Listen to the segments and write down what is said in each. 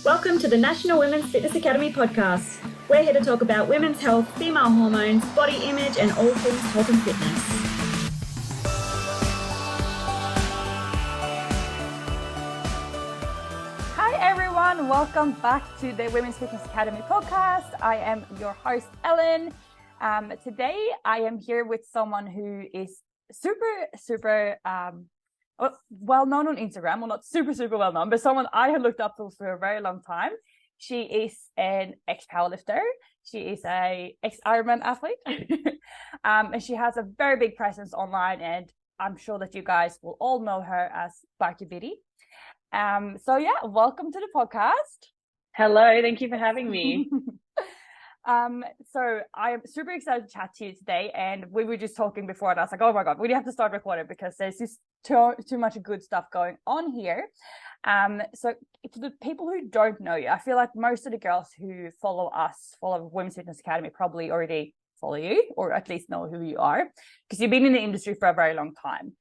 Welcome to the National Women's Fitness Academy podcast. We're here to talk about women's health, female hormones, body image, and all things health and fitness. Hi everyone, welcome back to the Women's Fitness Academy podcast. I am your host, Ellen. Today I am here with someone who is super well known on Instagram. Well, not super well known, but someone I have looked up to for a very long time. She is an ex-powerlifter. She is a ex-Ironman athlete. And she has a very big presence online, and I'm sure that you guys will all know her as Bikerbiddie. Welcome to the podcast. Hello, thank you for having me. So I am super excited to chat to you today, and we were just talking before, and I was like, oh my god, we have to start recording because there's just too much good stuff going on here. So for the people who don't know you, I feel like most of the girls who follow Women's Fitness Academy probably already follow you, or at least know who you are, because you've been in the industry for a very long time.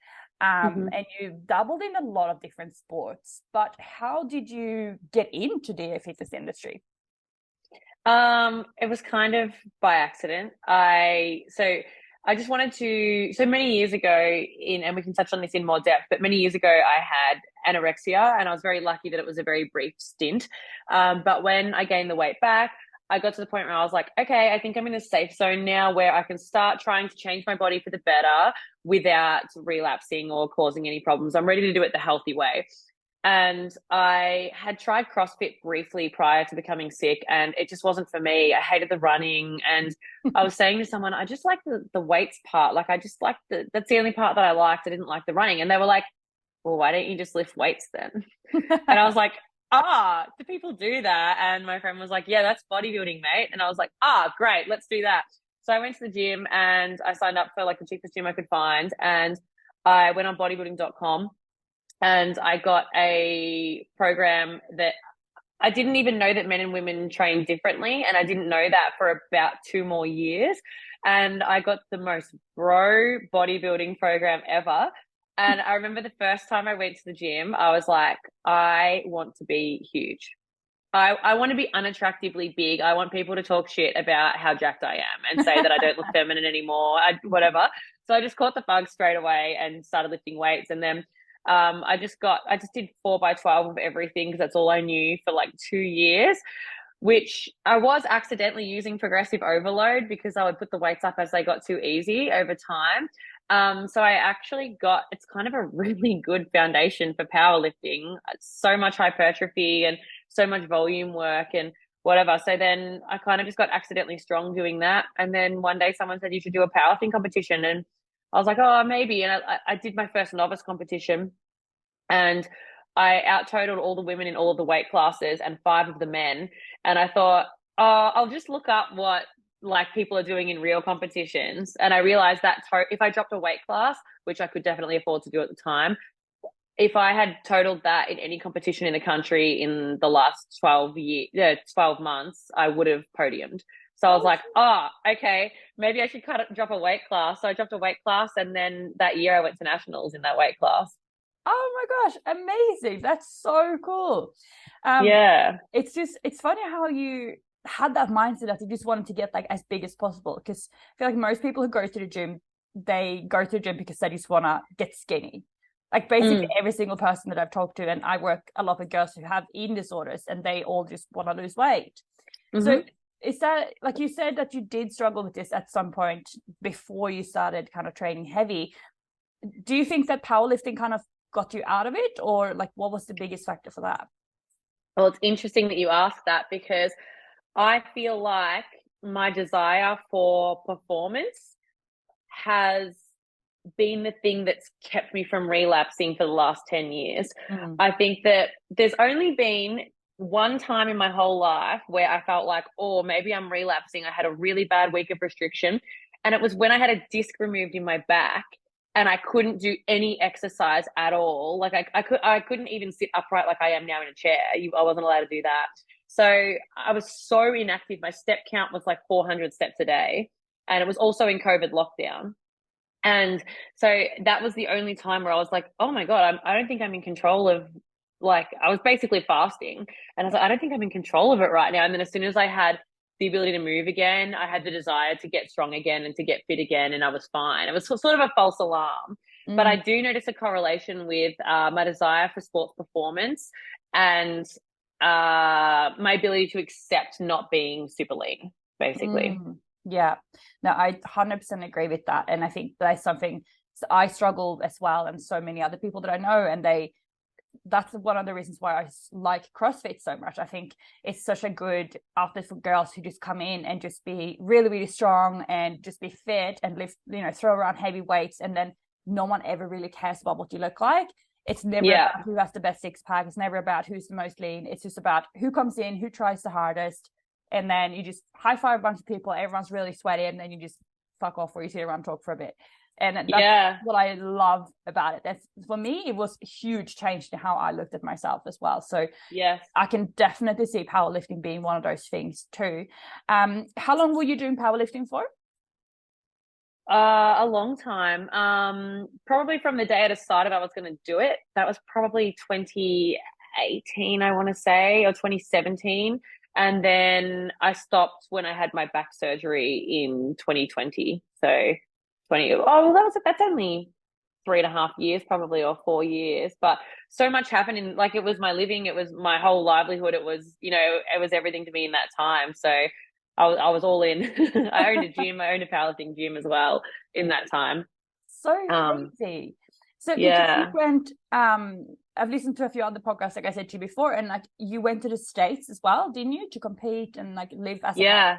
And you've dabbled in a lot of different sports, but how did you get into the fitness industry? It was kind of by accident. I just wanted to, so many years ago and we can touch on this in more depth, but many years ago I had anorexia, and I was very lucky that it was a very brief stint. But when I gained the weight back, I got to the point where I was like, okay, I think I'm in a safe zone now where I can start trying to change my body for the better without relapsing or causing any problems. I'm ready to do it the healthy way. And I had tried CrossFit briefly prior to becoming sick, and it just wasn't for me. I hated the running, and I was saying to someone, I just like the weights part. Like, I just like that's the only part that I liked. I didn't like the running. And they were like, well, why don't you just lift weights then? And I was like, do people do that? And my friend was like, yeah, that's bodybuilding, mate. And I was like, great, let's do that. So I went to the gym and I signed up for like the cheapest gym I could find. And I went on bodybuilding.com. And I got a program that I didn't even know that men and women train differently. And I didn't know that for about 2 more years. And I got the most bro bodybuilding program ever. And I remember the first time I went to the gym, I was like, I want to be huge. I want to be unattractively big. I want people to talk shit about how jacked I am and say that I don't look feminine anymore, whatever. So I just caught the bug straight away and started lifting weights. And then I just did 4x12 of everything because that's all I knew for like 2 years, which I was accidentally using progressive overload because I would put the weights up as they got too easy over time. So I actually it's kind of a really good foundation for powerlifting. It's so much hypertrophy and so much volume work and whatever. So then I kind of just got accidentally strong doing that. And then one day someone said you should do a powerlifting competition, and I was like, oh, maybe. And I did my first novice competition, and I out-totaled all the women in all of the weight classes and 5 of the men. And I thought, I'll just look up what like people are doing in real competitions. And I realized that if I dropped a weight class, which I could definitely afford to do at the time, if I had totaled that in any competition in the country in the last 12 months, I would have podiumed. So I was like, okay, maybe I should drop a weight class. So I dropped a weight class, and then that year I went to nationals in that weight class. Oh my gosh, amazing. That's so cool. Yeah. It's funny how you had that mindset that you just wanted to get like as big as possible, because I feel like most people who go to the gym, they go to the gym because they just want to get skinny. Like basically every single person that I've talked to, and I work a lot with girls who have eating disorders, and they all just want to lose weight. So is that, like you said, that you did struggle with this at some point before you started kind of training heavy? Do you think that powerlifting kind of got you out of it, or like what was the biggest factor for that? Well, it's interesting that you ask that, because I feel like my desire for performance has been the thing that's kept me from relapsing for the last 10 years. I think that there's only been one time in my whole life where I felt like, oh, maybe I'm relapsing. I had a really bad week of restriction, and it was when I had a disc removed in my back and I couldn't do any exercise at all. Like I couldn't even sit upright like I am now in a chair. I wasn't allowed to do that. So I was so inactive. My step count was like 400 steps a day, and it was also in COVID lockdown. And so that was the only time where I was like, oh my God, I don't think I'm in control of like, I was basically fasting, and I was like, I don't think I'm in control of it right now. And then as soon as I had the ability to move again, I had the desire to get strong again and to get fit again, and I was fine. It was sort of a false alarm. But I do notice a correlation with my desire for sports performance and my ability to accept not being super lean, basically. Yeah, no, I 100% agree with that. And I think that's something I struggled as well, and so many other people that I know, and that's one of the reasons why I like CrossFit so much. I think it's such a good outlet for girls who just come in and just be really, really strong and just be fit and lift, throw around heavy weights, and then no one ever really cares about what you look like. It's never about who has the best six pack. It's never about who's the most lean. It's just about who comes in, who tries the hardest, and then you just high five a bunch of people. Everyone's really sweaty, and then you just fuck off, or you sit around and talk for a bit. And that's what I love about it. That's, for me, it was a huge change to how I looked at myself as well. So yes, I can definitely see powerlifting being one of those things too. How long were you doing powerlifting for? A long time. Probably from the day I decided I was going to do it. That was probably 2018, I want to say, or 2017. And then I stopped when I had my back surgery in 2020. So that's only 3.5 years, probably, or 4 years. But so much happened in, like, it was my living, it was my whole livelihood. It was, it was everything to me in that time. So I was all in. I owned a gym. I owned a powerlifting gym as well in that time. So crazy. So yeah, you went, I've listened to a few other podcasts, like I said to you before, and like you went to the States as well, didn't you, to compete and like live as a powerlifter?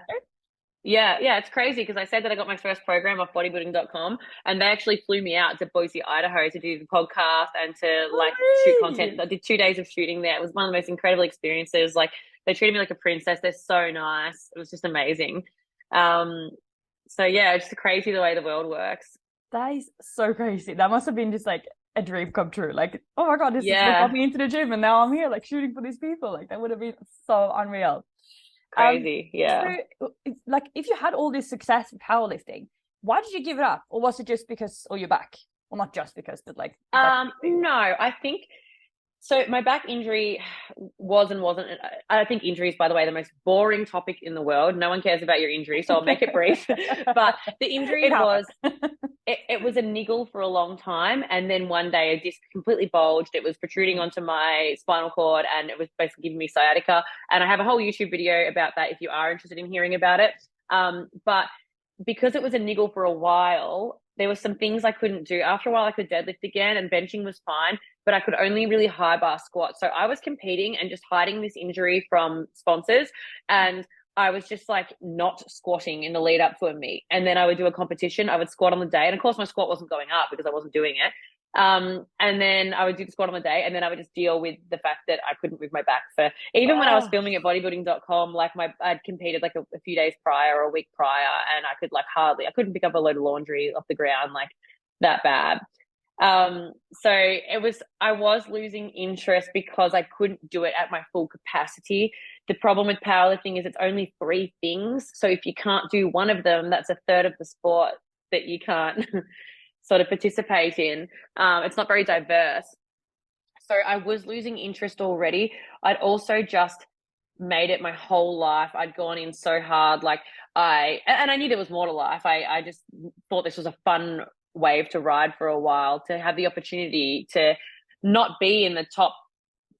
Yeah, it's crazy because I said that I got my first program off bodybuilding.com, and they actually flew me out to Boise, Idaho to do the podcast and to shoot content. I did 2 days of shooting there. It was one of the most incredible experiences. Like, they treated me like a princess. They're so nice. It was just amazing. So yeah, it's just crazy the way the world works. That is so crazy. That must have been just like a dream come true. Like, oh my God, this is what got me into the gym, and now I'm here like shooting for these people. Like, that would have been so unreal. Crazy. So, like, if you had all this success with powerlifting, why did you give it up? Or was it just because, you're back? Well, not just because, but like... No, I think... So my back injury wasn't... I think injury is, by the way, the most boring topic in the world. No one cares about your injury, so I'll make it brief. But the injury was... It was a niggle for a long time, and then one day a disc completely bulged. It was protruding onto my spinal cord, and it was basically giving me sciatica. And I have a whole YouTube video about that if you are interested in hearing about it. But because it was a niggle for a while, there were some things I couldn't do. After a while, I could deadlift again, and benching was fine, but I could only really high bar squat. So I was competing and just hiding this injury from sponsors, and I was just like not squatting in the lead up to a meet. And then I would do a competition. I would squat on the day. And of course my squat wasn't going up because I wasn't doing it. And then I would do the squat on the day, and then I would just deal with the fact that I couldn't move my back for, even when I was filming at bodybuilding.com, like I'd competed like a few days prior or a week prior, and I could I couldn't pick up a load of laundry off the ground, like that bad. So I was losing interest because I couldn't do it at my full capacity. The problem with powerlifting is it's only 3 things. So if you can't do one of them, that's a third of the sport that you can't sort of participate in. It's not very diverse. So I was losing interest already. I'd also just made it my whole life. I'd gone in so hard. Like I knew there was more to life. I just thought this was a fun wave to ride for a while, to have the opportunity to not be in the top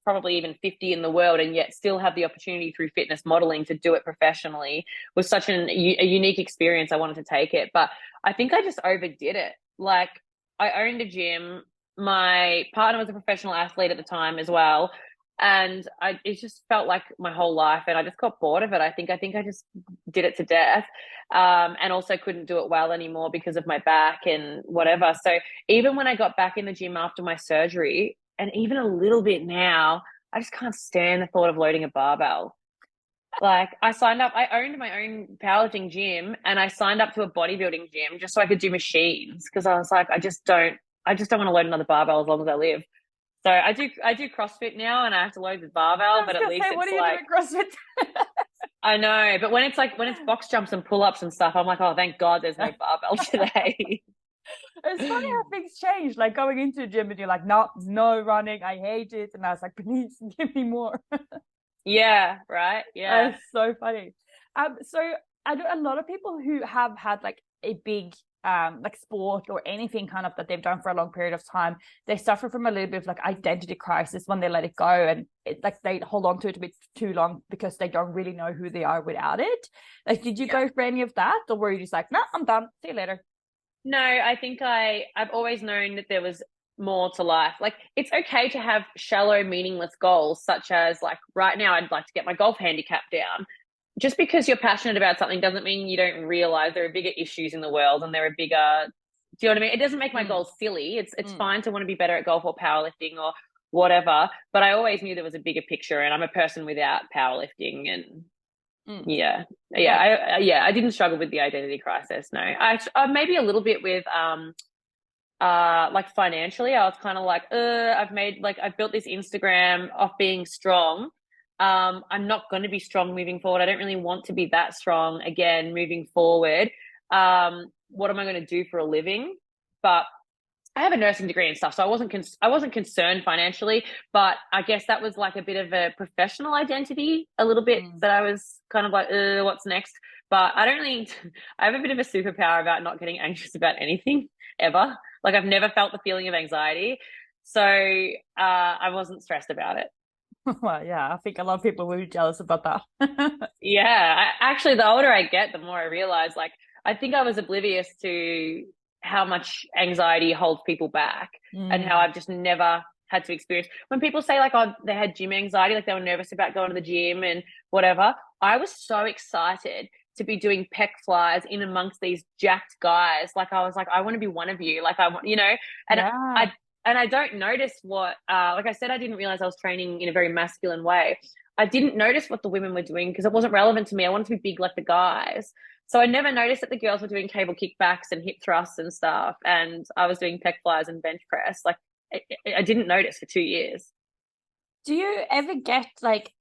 probably even 50 in the world, and yet still have the opportunity through fitness modeling to do it professionally was such a unique experience. I wanted to take it, but I think I just overdid it. Like, I owned a gym. My partner was a professional athlete at the time as well. And it just felt like my whole life, and I just got bored of it. I think I just did it to death, and also couldn't do it well anymore because of my back and whatever. So even when I got back in the gym after my surgery, and even a little bit now, I just can't stand the thought of loading a barbell. Like, I signed up, I owned my own powerlifting gym, and I signed up to a bodybuilding gym just so I could do machines, because I was like, I just don't want to load another barbell as long as I live. So I do CrossFit now, and I have to load the barbell, but at least it's what are you like, doing CrossFit? I know, but when it's box jumps and pull-ups and stuff, I'm like, oh, thank God there's no barbell today. It's funny how things change. Like going into the gym and you're like, no running, I hate it. And I was like, please give me more. Yeah, right. Yeah. It's so funny. So I know a lot of people who have had like a big like sport or anything kind of that they've done for a long period of time, they suffer from a little bit of like identity crisis when they let it go, and like they hold on to it a bit too long because they don't really know who they are without it. Like, did you go for any of that, or were you just like, no, I'm done, see you later? No, I think I've always known that there was more to life. Like, it's okay to have shallow, meaningless goals, such as like right now, I'd like to get my golf handicap down. Just because you're passionate about something doesn't mean you don't realize there are bigger issues in the world and there are bigger. Do you know what I mean? It doesn't make my goals silly. It's fine to want to be better at golf or powerlifting or whatever. But I always knew there was a bigger picture, and I'm a person without powerlifting, and I didn't struggle with the identity crisis. No, I maybe a little bit with like financially. I was kind of like, I've built this Instagram off being strong. I'm not going to be strong moving forward. I don't really want to be that strong again moving forward. What am I going to do for a living? But I have a nursing degree and stuff, so I wasn't concerned financially. But I guess that was like a bit of a professional identity, a little bit, that I was kind of like, what's next? But I don't really. I have a bit of a superpower about not getting anxious about anything ever. Like, I've never felt the feeling of anxiety, so I wasn't stressed about it. Well, yeah, I think a lot of people will be jealous about that. Yeah, actually, the older I get, the more I realize, like, I think I was oblivious to how much anxiety holds people back and how I've just never had to experience. When people say like, oh, they had gym anxiety, like they were nervous about going to the gym and whatever, I was so excited to be doing pec flies in amongst these jacked guys. Like, I was like, I want to be one of you. Like, I want, and I don't notice what, like I said, I didn't realize I was training in a very masculine way. I didn't notice what the women were doing because it wasn't relevant to me. I wanted to be big like the guys. So I never noticed that the girls were doing cable kickbacks and hip thrusts and stuff. And I was doing pec flies and bench press. Like, I didn't notice for 2 years. Do you ever get like,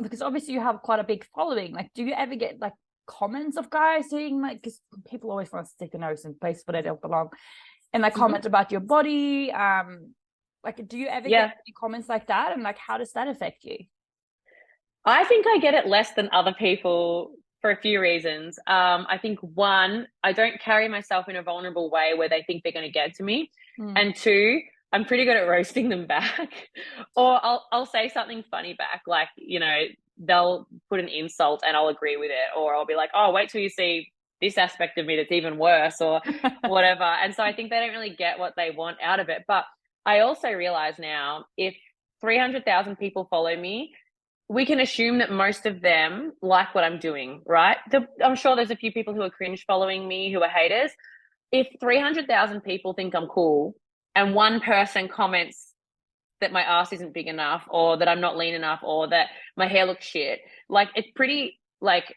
because obviously you have quite a big following, like, do you ever get like comments of guys saying like, because people always want to stick a nose in place where they don't belong, and like comment about your body, like, do you ever get any comments like that, and like, how does that affect you? I think I get it less than other people for a few reasons. I think one, I don't carry myself in a vulnerable way where they think they're going to get to me, and two, I'm pretty good at roasting them back, or I'll say something funny back, like, you know, they'll put an insult and I'll agree with it, or I'll be like, oh, wait till you see this aspect of me that's even worse, or whatever. And so I think they don't really get what they want out of it. But I also realize now, if 300,000 people follow me, we can assume that most of them like what I'm doing, right? I'm sure there's a few people who are cringe following me, who are haters. If 300,000 people think I'm cool and one person comments that my ass isn't big enough, or that I'm not lean enough, or that my hair looks shit, like, it's pretty like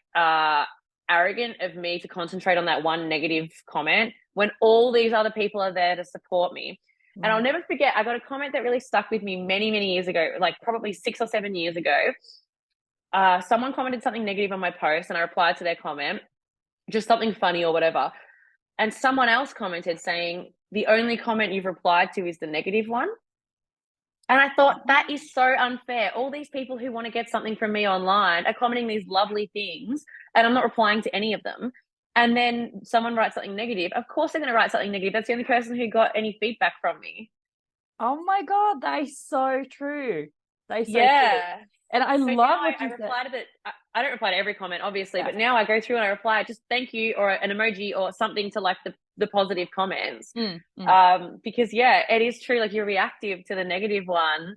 arrogant of me to concentrate on that one negative comment when all these other people are there to support me. And I'll never forget, I got a comment that really stuck with me many, many years ago, like probably 6 or 7 years ago. Someone commented something negative on my post and I replied to their comment, just something funny or whatever. And someone else commented saying, the only comment you've replied to is the negative one. And I thought, that is so unfair. All these people who want to get something from me online are commenting these lovely things, and I'm not replying to any of them. And then someone writes something negative. Of course they're going to write something negative. That's the only person who got any feedback from me. Oh my God, that is so true. That is so true. And I love what you said. I don't reply to every comment, obviously, but now I go through and I reply just thank you, or an emoji or something to like the positive comments. Because it is true. Like, you're reactive to the negative one,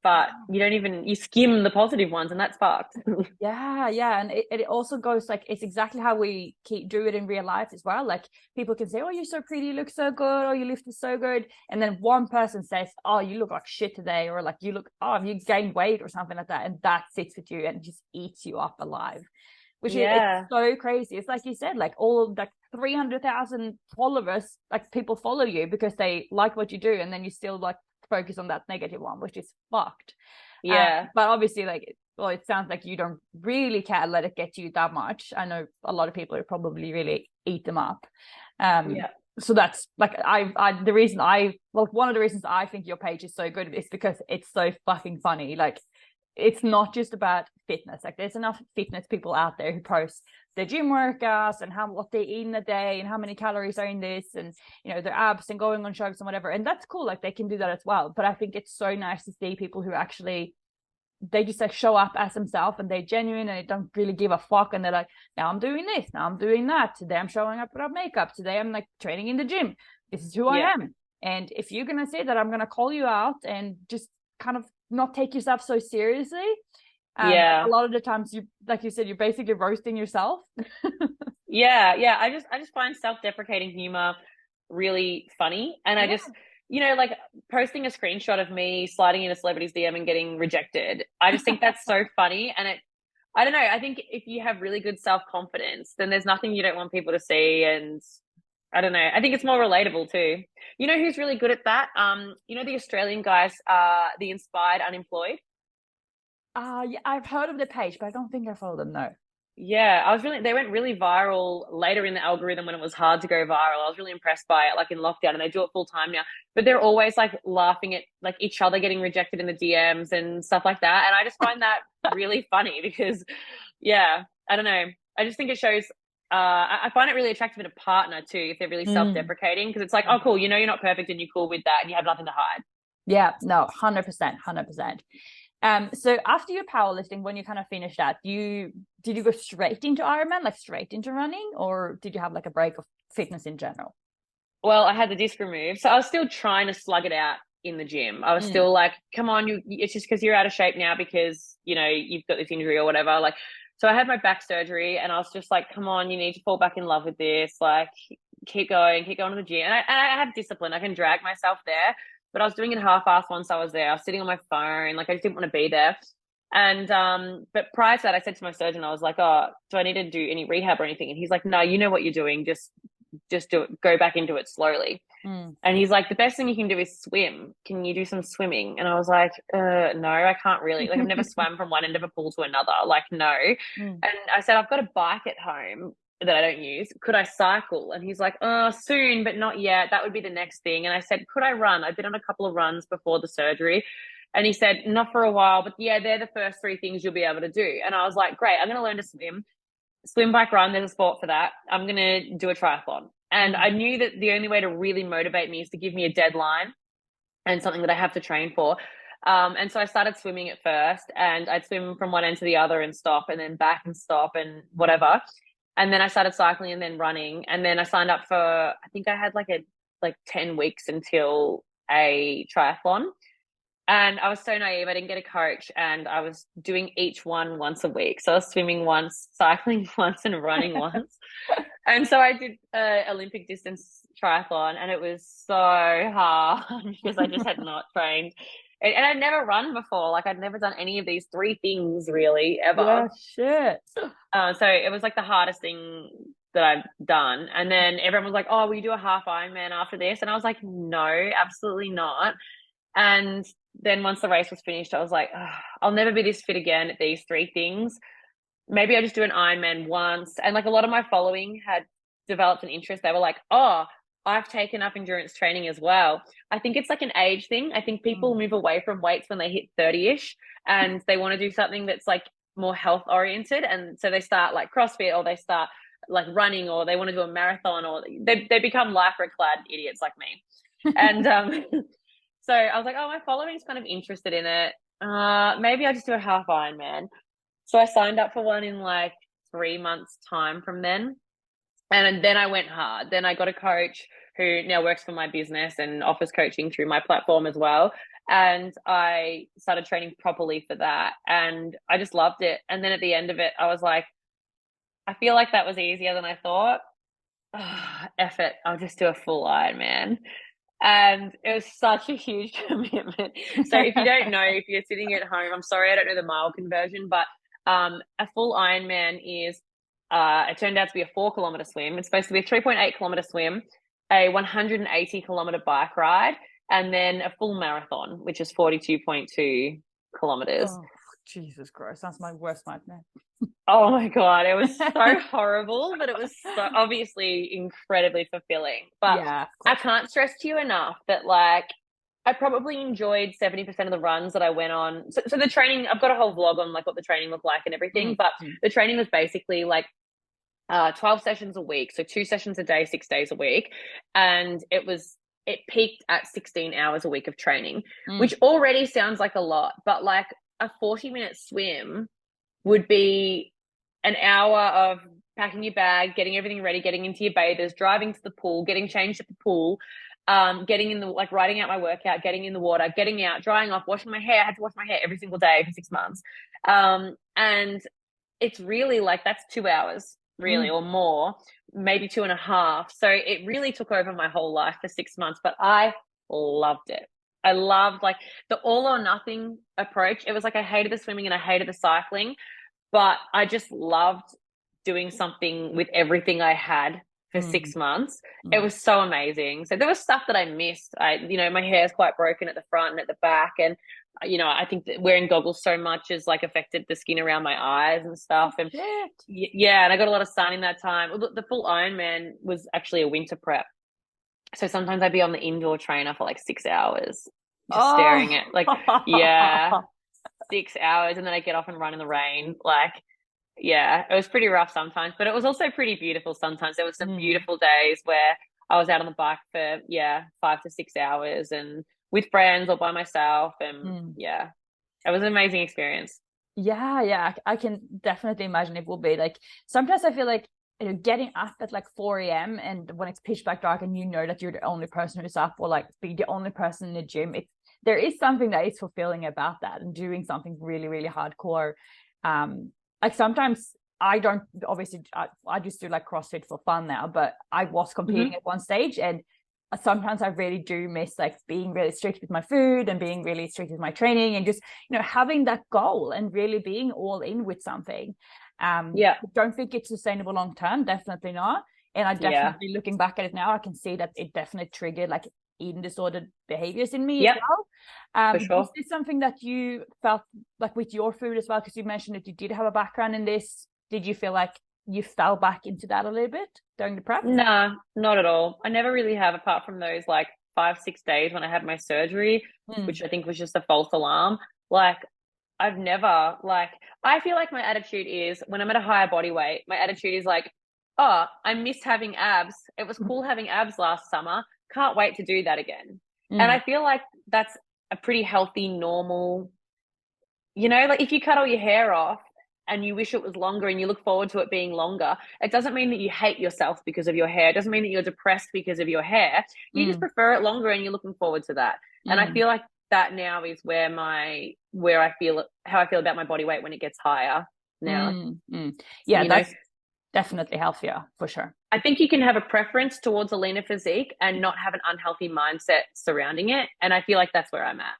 but you skim the positive ones, and that's fucked. And it also goes like, it's exactly how we do it in real life as well. Like, people can say, oh, you're so pretty, you look so good, or you lift is so good, and then one person says, oh, you look like shit today, or like, you you gained weight or something like that, and that sits with you and just eats you up alive, which is it's so crazy. It's like you said, like, all of like 300,000 followers, like, people follow you because they like what you do, and then you still like focus on that negative one, which is fucked. But obviously, like, well, it sounds like you don't really care, let it get you that much. I know a lot of people who probably really eat them up. So that's like the reason one of the reasons I think your page is so good is because it's so fucking funny. Like, it's not just about fitness. Like, there's enough fitness people out there who post their gym workouts and what they eat in a day and how many calories are in this, and their abs and going on shows and whatever. And that's cool. Like, they can do that as well. But I think it's so nice to see people who actually, they just like show up as themselves, and they're genuine, and they don't really give a fuck, and they're like, now I'm doing this, now I'm doing that, today I'm showing up without makeup, today I'm like training in the gym, this is who I am. And if you're gonna say that, I'm gonna call you out and just kind of not take yourself so seriously. A lot of the times, you, like you said, you're basically roasting yourself. I just find self-deprecating humor really funny, and I just, like posting a screenshot of me sliding in a celebrity's DM and getting rejected, I just think that's so funny. And I don't know, I think if you have really good self-confidence, then there's nothing you don't want people to see. And I don't know, I think it's more relatable too. You know who's really good at that? The Australian guys, the Inspired Unemployed. Yeah, I've heard of the page, but I don't think I follow them, no. Yeah, they went really viral later in the algorithm when it was hard to go viral. I was really impressed by it, like in lockdown, and they do it full time now. But they're always like laughing at like each other getting rejected in the DMs and stuff like that. And I just find that really funny because, I don't know. I just think it shows, I find it really attractive in a partner too, if they're really self-deprecating, because it's like, oh, cool, you're not perfect and you're cool with that and you have nothing to hide. Yeah, no, 100%. So after your powerlifting, when you kind of finished that, did you go straight into Ironman, like straight into running, or did you have like a break of fitness in general? Well, I had the disc removed, so I was still trying to slug it out in the gym. I was still like, come on, it's just because you're out of shape now because, you've got this injury or whatever. Like, so I had my back surgery and I was just like, come on, you need to fall back in love with this. Like, keep going to the gym. And I have discipline. I can drag myself there. But I was doing it half-assed once I was there. I was sitting on my phone. Like, I just didn't want to be there. And, but prior to that, I said to my surgeon, I was like, oh, do I need to do any rehab or anything? And he's like, no, you know what you're doing. Just do it. Go back into it slowly. And he's like, the best thing you can do is swim. Can you do some swimming? And I was like, no, I can't really. Like, I've never swam from one end of a pool to another. Like, no. And I said, I've got a bike at home that I don't use. Could I cycle? And he's like, oh, soon, but not yet. That would be the next thing. And I said, could I run? I've been on a couple of runs before the surgery. And he said, not for a while, but yeah, they're the first three things you'll be able to do. And I was like, great, I'm going to learn to swim, bike, run. There's a sport for that. I'm going to do a triathlon. And I knew that the only way to really motivate me is to give me a deadline and something that I have to train for. And so I started swimming at first, and I'd swim from one end to the other and stop, and then back and stop and whatever. And then I started cycling and then running. And then I signed up for, I think I had like 10 weeks until a triathlon. And I was so naive. I didn't get a coach, and I was doing each one once a week. So I was swimming once, cycling once, and running once. And so I did Olympic distance triathlon, and it was so hard because I just had not trained. And I'd never run before. Like, I'd never done any of these three things really ever. Yeah, shit. So it was like the hardest thing that I've done. And then everyone was like, oh, will you do a half Ironman after this? And I was like, no, absolutely not. And then once the race was finished, I was like, oh, I'll never be this fit again at these three things. Maybe I'll just do an Ironman once. And like, a lot of my following had developed an interest. They were like, oh, I've taken up endurance training as well. I think it's like an age thing. I think people move away from weights when they hit 30-ish, and they want to do something that's like more health oriented. And so they start like CrossFit, or they start like running, or they want to do a marathon, or they become lycra-clad idiots like me. And so I was like, oh, my following's kind of interested in it. Maybe I'll just do a half Ironman. So I signed up for one in like 3 months' time from then. And then I went hard. Then I got a coach who now works for my business and offers coaching through my platform as well. And I started training properly for that. And I just loved it. And then at the end of it, I was like, I feel like that was easier than I thought. Oh, F it. I'll just do a full Ironman. And it was such a huge commitment. So if you don't know, if you're sitting at home, I'm sorry, I don't know the mile conversion, but a full Ironman is, it turned out to be a 4-kilometer swim. It's supposed to be a 3.8-kilometer swim, a 180-kilometer bike ride, and then a full marathon, which is 42.2 kilometers. Oh, Jesus Christ, that's my worst nightmare. Oh my God, it was so horrible, but it was so obviously incredibly fulfilling. But Yeah, I can't stress to you enough that like I probably enjoyed 70% of the runs that I went on. So the training, I've got a whole vlog on like what the training looked like and everything, but the training was basically like 12 sessions a week. So 2 sessions a day, 6 days a week. And it peaked at 16 hours a week of training, which already sounds like a lot, but like a 40-minute swim would be an hour of packing your bag, getting everything ready, getting into your bathers, driving to the pool, getting changed at the pool, getting in the, like writing out my workout, getting in the water, getting out, drying off, washing my hair. I had to wash my hair every single day for 6 months. And it's really like, that's 2 hours really, or more, maybe 2.5. So it really took over my whole life for 6 months, but I loved it. I loved like the all or nothing approach. It was like I hated the swimming and I hated the cycling, but I just loved doing something with everything I had for 6 months. It was so amazing. So there was stuff that I missed. My hair is quite broken at the front and at the back. And, I think that wearing goggles so much has like affected the skin around my eyes and stuff. And yeah, and I got a lot of sun in that time. The full Ironman was actually a winter prep. So sometimes I'd be on the indoor trainer for like 6 hours, just staring at like, 6 hours. And then I get off and run in the rain. Like, yeah, it was pretty rough sometimes, but it was also pretty beautiful sometimes. There were some beautiful days where I was out on the bike for, 5 to 6 hours and with friends or by myself. And it was an amazing experience. Yeah, I can definitely imagine it will be. Like, sometimes I feel like, getting up at like 4 a.m. and when it's pitch black dark and that you're the only person who's up, or like be the only person in the gym, there is something that is fulfilling about that, and doing something really, really hardcore. Like sometimes I don't, obviously I just do like CrossFit for fun now, but I was competing at one stage, and sometimes I really do miss like being really strict with my food and being really strict with my training, and just, having that goal and really being all in with something. I don't think it's sustainable long term, definitely not. And I definitely, looking back at it now, I can see that it definitely triggered like eating disordered behaviors in me as well. For sure. Is this something that you felt like with your food as well? Because you mentioned that you did have a background in this. Did you feel like you fell back into that a little bit during the prep? Nah, not at all. I never really have, apart from those like 5-6 days when I had my surgery, which I think was just a false alarm. Like, I've never, like, I feel like my attitude is, when I'm at a higher body weight, my attitude is like, oh, I missed having abs. It was cool having abs last summer. Can't wait to do that again. And I feel like that's a pretty healthy, normal, like if you cut all your hair off and you wish it was longer and you look forward to it being longer, it doesn't mean that you hate yourself because of your hair. It doesn't mean that you're depressed because of your hair. You just prefer it longer and you're looking forward to that. And I feel like that now is how I feel about my body weight when it gets higher now. Yeah, that's definitely healthier for sure. I think you can have a preference towards a leaner physique and not have an unhealthy mindset surrounding it. And I feel like that's where I'm at.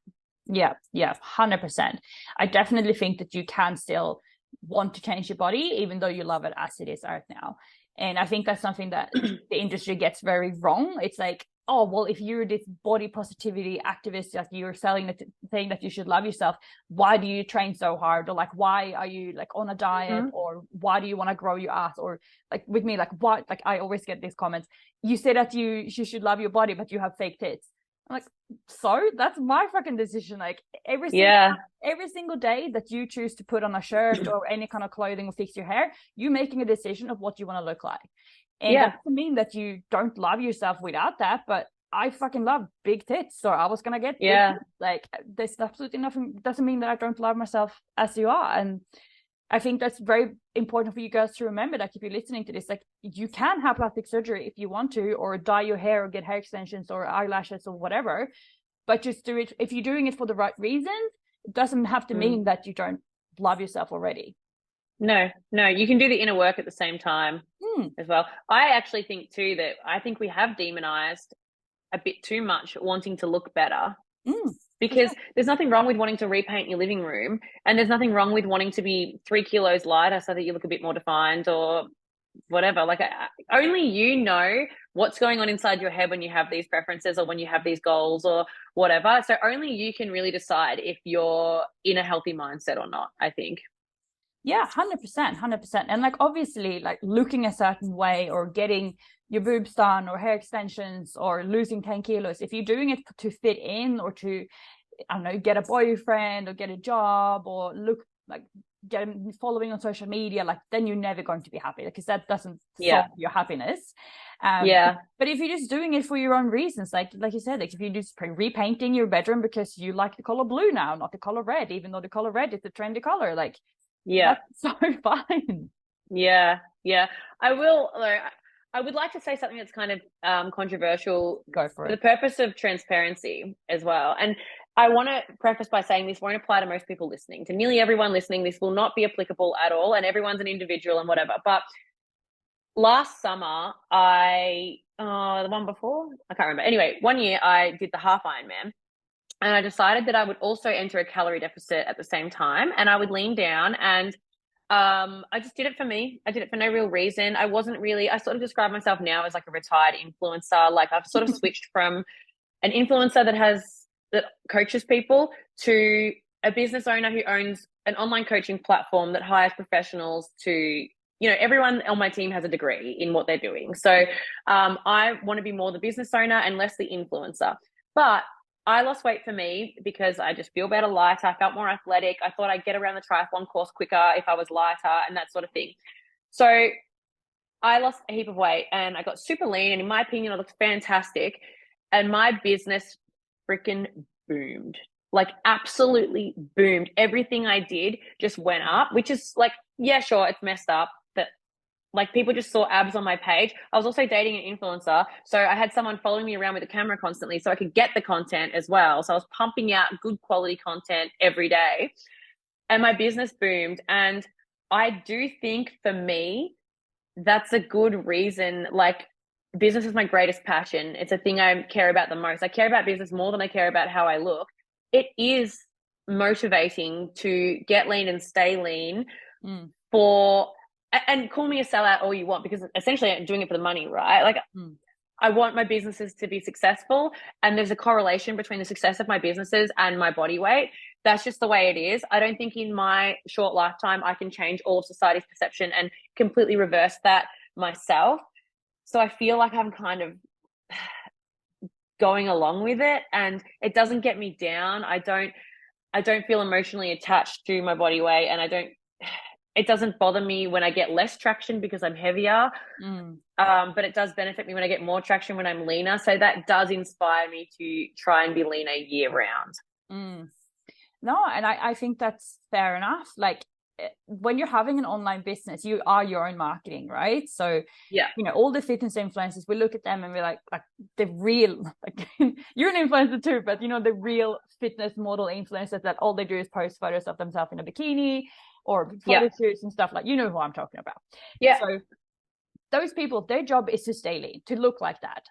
Yeah, 100%. I definitely think that you can still want to change your body, even though you love it as it is right now. And I think that's something that the industry gets very wrong. It's like, oh, well, if you're this body positivity activist, like you're saying that you should love yourself, why do you train so hard? Or like, why are you like on a diet? Or why do you want to grow your ass? Or like with me, like what, like I always get these comments. You say that you should love your body, but you have fake tits. I'm like, so that's my fucking decision. Like every single day that you choose to put on a shirt or any kind of clothing or fix your hair, you're making a decision of what you want to look like. And that doesn't mean that you don't love yourself without that, but I fucking love big tits, so I was gonna get big tits. Like there's absolutely nothing, doesn't mean that I don't love myself as you are. And I think that's very important for you guys to remember, that if you're listening to this, like you can have plastic surgery if you want to, or dye your hair or get hair extensions or eyelashes or whatever, but just do it. If you're doing it for the right reasons, it doesn't have to mean that you don't love yourself already. No, you can do the inner work at the same time as well. I actually think too that I think we have demonized a bit too much wanting to look better, because there's nothing wrong with wanting to repaint your living room, and there's nothing wrong with wanting to be 3 kilos lighter so that you look a bit more defined or whatever. Like only you know what's going on inside your head when you have these preferences or when you have these goals or whatever. So only you can really decide if you're in a healthy mindset or not, I think. Yeah, 100%. And like, obviously, like looking a certain way or getting your boobs done or hair extensions or losing 10 kilos, if you're doing it to fit in or to, I don't know, get a boyfriend or get a job or look like get following on social media, like then you're never going to be happy because that doesn't solve your happiness. But if you're just doing it for your own reasons, like you said, like if you're just repainting your bedroom because you like the color blue now, not the color red, even though the color red is the trendy color, like that's so fine. I would like to say something that's kind of controversial. Go for the purpose of transparency as well. And I want to preface by saying this won't apply to most people listening. To nearly everyone listening, this will not be applicable at all, and everyone's an individual and whatever. But last summer, the one before, I can't remember. Anyway, one year I did the half Ironman. And I decided that I would also enter a calorie deficit at the same time, and I would lean down, and I just did it for me. I did it for no real reason. I sort of describe myself now as like a retired influencer. Like I've sort of switched from an influencer that coaches people to a business owner who owns an online coaching platform that hires professionals to, everyone on my team has a degree in what they're doing. So I want to be more the business owner and less the influencer. But I lost weight for me because I just feel better, lighter. I felt more athletic. I thought I'd get around the triathlon course quicker if I was lighter and that sort of thing. So I lost a heap of weight and I got super lean. And in my opinion, I looked fantastic. And my business freaking boomed, like absolutely boomed. Everything I did just went up, which is like, yeah, sure, it's messed up. Like people just saw abs on my page. I was also dating an influencer. So I had someone following me around with a camera constantly so I could get the content as well. So I was pumping out good quality content every day and my business boomed. And I do think for me, that's a good reason. Like business is my greatest passion. It's a thing I care about the most. I care about business more than I care about how I look. It is motivating to get lean and stay lean and call me a sellout all you want, because essentially I'm doing it for the money, right? Like I want my businesses to be successful, and there's a correlation between the success of my businesses and my body weight. That's just the way it is. I don't think in my short lifetime I can change all of society's perception and completely reverse that myself. So I feel like I'm kind of going along with it, and it doesn't get me down. I don't feel emotionally attached to my body weight, and it doesn't bother me when I get less traction because I'm heavier. But it does benefit me when I get more traction when I'm leaner. So that does inspire me to try and be leaner year round. No, and I think that's fair enough. Like when you're having an online business, you are your own marketing, right? So all the fitness influencers, we look at them and we're like the real, like you're an influencer too, but the real fitness model influencers that all they do is post photos of themselves in a bikini or photo shoots and stuff, like who I'm talking about. So those people, their job is to stay lean, to look like that.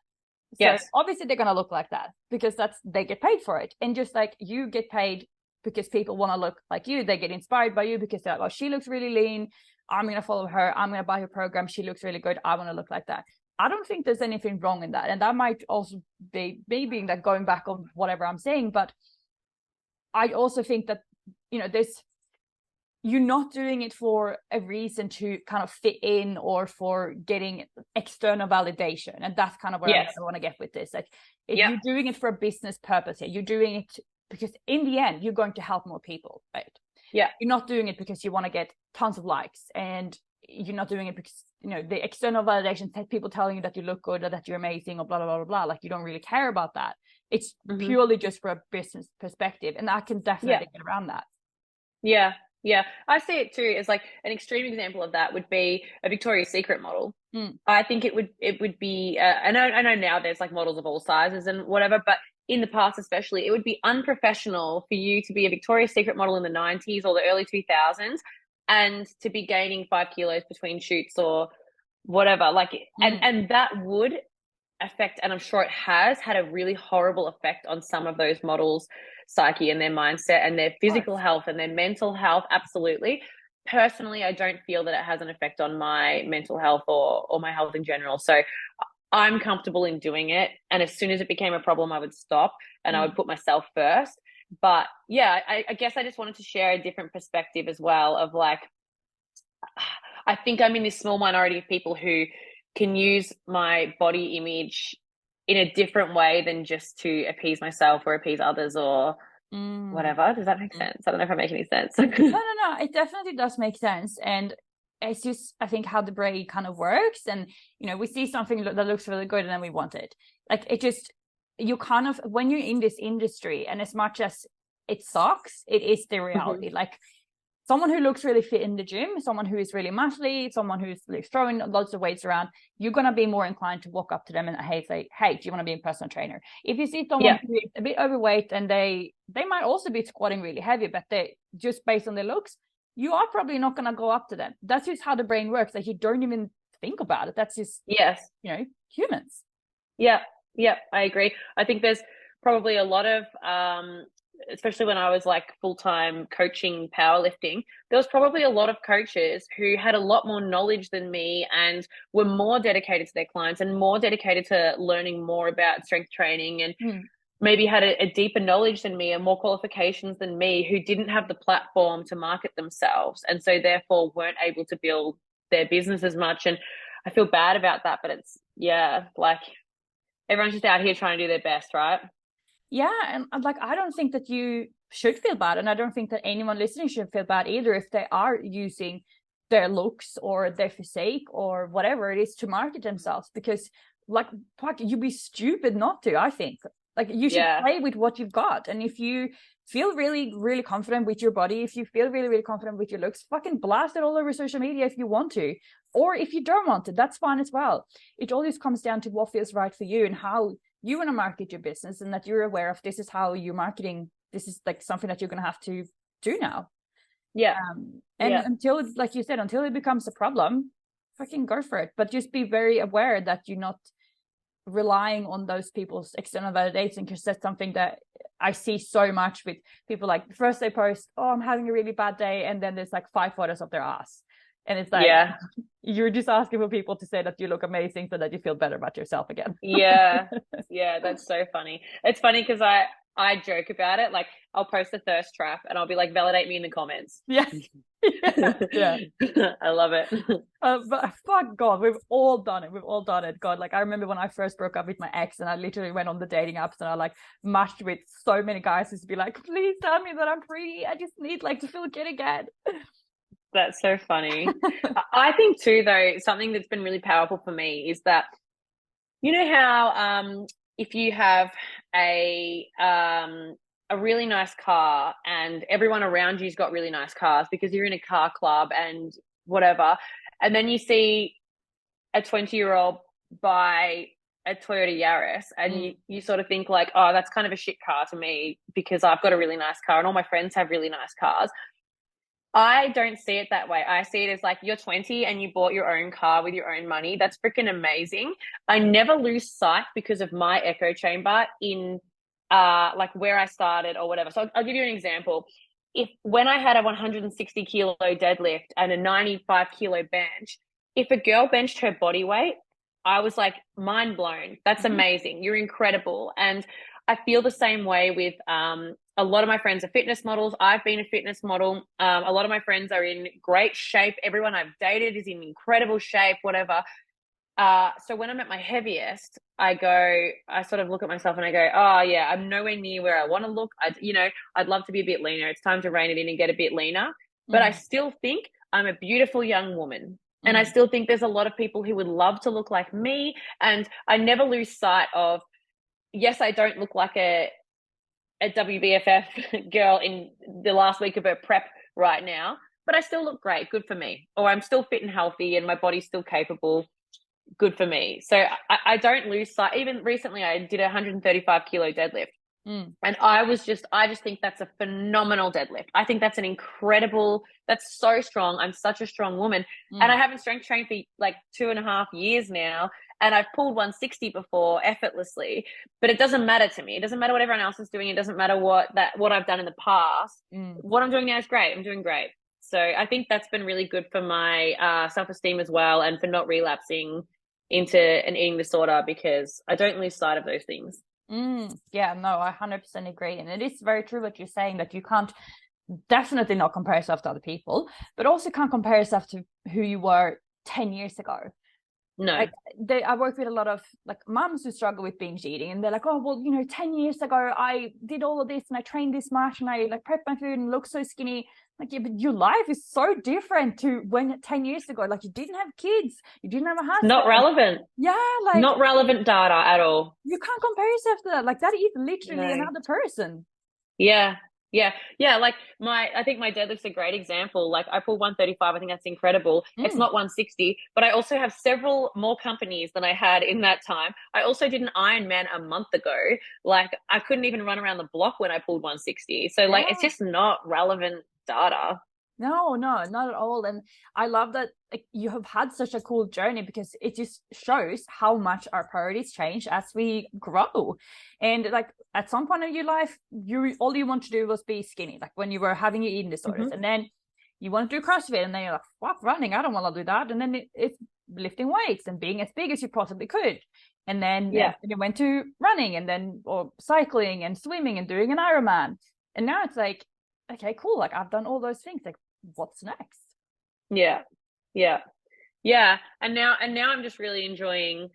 So obviously they're going to look like that because they get paid for it. And just like you get paid because people want to look like you, they get inspired by you because they're like, oh, she looks really lean, I'm going to follow her, I'm going to buy her program, she looks really good, I want to look like that. I don't think there's anything wrong in that. And that might also be me being like going back on whatever I'm saying, but I also think that you're not doing it for a reason to kind of fit in or for getting external validation. And that's kind of where I want to get with this. Like you're doing it for a business purpose here. You're doing it because in the end, you're going to help more people, right? Yeah. You're not doing it because you want to get tons of likes, and you're not doing it because, the external validation, people telling you that you look good or that you're amazing or blah, blah, blah, blah, blah. Like you don't really care about that. It's purely just for a business perspective. And I can definitely get around that. Yeah. Yeah, I see it too as like an extreme example of that would be a Victoria's Secret model. I think it would be, I know now there's like models of all sizes and whatever, but in the past especially, it would be unprofessional for you to be a Victoria's Secret model in the 90s or the early 2000s and to be gaining 5 kilos between shoots or whatever. Like, and that would affect, and I'm sure it has had a really horrible effect on some of those models' psyche and their mindset and their physical health and their mental health. Absolutely. Personally, I don't feel that it has an effect on my mental health or my health in general. So I'm comfortable in doing it. And as soon as it became a problem, I would stop and I would put myself first. But yeah, I guess I just wanted to share a different perspective as well of like, I think I'm in this small minority of people who can use my body image in a different way than just to appease myself or appease others or whatever. Does that make sense? I don't know if I make any sense. No, it definitely does make sense. And it's just, I think, how the brain kind of works. And, you know, we see something that looks really good and then we want it. Like, it just, you kind of, when you're in this industry, and as much as it sucks, it is the reality. Like, someone who looks really fit in the gym, someone who is really muscly, someone who's like throwing lots of weights around, you're going to be more inclined to walk up to them and say, hey, do you want to be a personal trainer? If you see someone who is a bit overweight and they might also be squatting really heavy, but they just based on their looks, you are probably not going to go up to them. That's just how the brain works. Like, you don't even think about it. That's just, you know, humans. Yeah, I agree. I think there's probably a lot of, especially when I was like full-time coaching powerlifting, there was probably a lot of coaches who had a lot more knowledge than me and were more dedicated to their clients and more dedicated to learning more about strength training and maybe had a deeper knowledge than me and more qualifications than me, who didn't have the platform to market themselves and so therefore weren't able to build their business as much. And I feel bad about that, but it's, like everyone's just out here trying to do their best, right? Yeah, and like, I don't think that you should feel bad, and I don't think that anyone listening should feel bad either if they are using their looks or their physique or whatever it is to market themselves, because like, fuck, you'd be stupid not to. I think like you should play with what you've got, and if you feel really, really confident with your body, if you feel really, really confident with your looks, fucking blast it all over social media if you want to, or if you don't want to, that's fine as well. It always comes down to what feels right for you and how you want to market your business, and that you're aware of this is how you're marketing. This is like something that you're going to have to do now. Until, like you said, until it becomes a problem, fucking go for it. But just be very aware that you're not relying on those people's external validation, because that's something that I see so much with people. Like, first they post, oh, I'm having a really bad day, and then there's like 5 photos of their ass. And it's like, you're just asking for people to say that you look amazing so that you feel better about yourself again. That's so funny. It's funny because I joke about it. Like, I'll post a thirst trap and I'll be like, validate me in the comments. Yeah. I love it. But fuck God, we've all done it. God, like, I remember when I first broke up with my ex and I literally went on the dating apps and I like matched with so many guys just to be like, please tell me that I'm pretty. I just need like to feel good again. That's so funny. I think too, though, something that's been really powerful for me is that, you know how if you have a really nice car and everyone around you's got really nice cars because you're in a car club and whatever, and then you see a 20-year-old buy a Toyota Yaris and you sort of think like, oh, that's kind of a shit car to me because I've got a really nice car and all my friends have really nice cars. I don't see it that way. I see it as like, you're 20 and you bought your own car with your own money. That's freaking amazing. I never lose sight because of my echo chamber in like where I started or whatever. So I'll give you an example. When I had a 160 kilo deadlift and a 95 kilo bench, if a girl benched her body weight, I was like, mind blown. That's amazing. You're incredible. And I feel the same way with a lot of my friends are fitness models. I've been a fitness model. A lot of my friends are in great shape. Everyone I've dated is in incredible shape, whatever. So when I'm at my heaviest, I sort of look at myself and I go, oh yeah, I'm nowhere near where I want to look. I'd love to be a bit leaner. It's time to rein it in and get a bit leaner. But I still think I'm a beautiful young woman. And I still think there's a lot of people who would love to look like me. And I never lose sight of, yes, I don't look like a WBFF girl in the last week of her prep right now, but I still look great. Good for me. Or I'm still fit and healthy and my body's still capable. Good for me. So I don't lose sight. Even recently I did a 135 kilo deadlift. And I just think that's a phenomenal deadlift. I think that's that's so strong. I'm such a strong woman. And I haven't strength trained for like 2.5 years now. And I've pulled 160 before effortlessly, but it doesn't matter to me. It doesn't matter what everyone else is doing. It doesn't matter what I've done in the past. What I'm doing now is great. I'm doing great. So I think that's been really good for my self-esteem as well, and for not relapsing into an eating disorder because I don't lose sight of those things. Yeah, no, I 100% agree. And it is very true what you're saying, that you can't definitely not compare yourself to other people, but also can't compare yourself to who you were 10 years ago. No. Like I work with a lot of like moms who struggle with binge eating, and they're like, oh, well, 10 years ago I did all of this and I trained this much and I like prepped my food and looked so skinny. Like, yeah, but your life is so different to when 10 years ago, like you didn't have kids, you didn't have a husband. Not relevant. Yeah, like not relevant data at all. You can't compare yourself to that. Like that is literally another person. Yeah. Like I think my deadlift's a great example. Like I pull 135. I think that's incredible. It's not 160, but I also have several more companies than I had in that time. I also did an Ironman a month ago. Like I couldn't even run around the block when I pulled 160. So like it's just not relevant data. No, not at all. And I love that you have had such a cool journey, because it just shows how much our priorities change as we grow. And like at some point in your life, all you want to do was be skinny, like when you were having your eating disorders. And then you want to do CrossFit, and then you're like, fuck running, I don't want to do that. And then it's lifting weights and being as big as you possibly could. And then you went to running, and then or cycling and swimming and doing an Ironman. And now it's like, okay, cool. Like I've done all those things. Like, what's next? Yeah. And now I'm just really enjoying,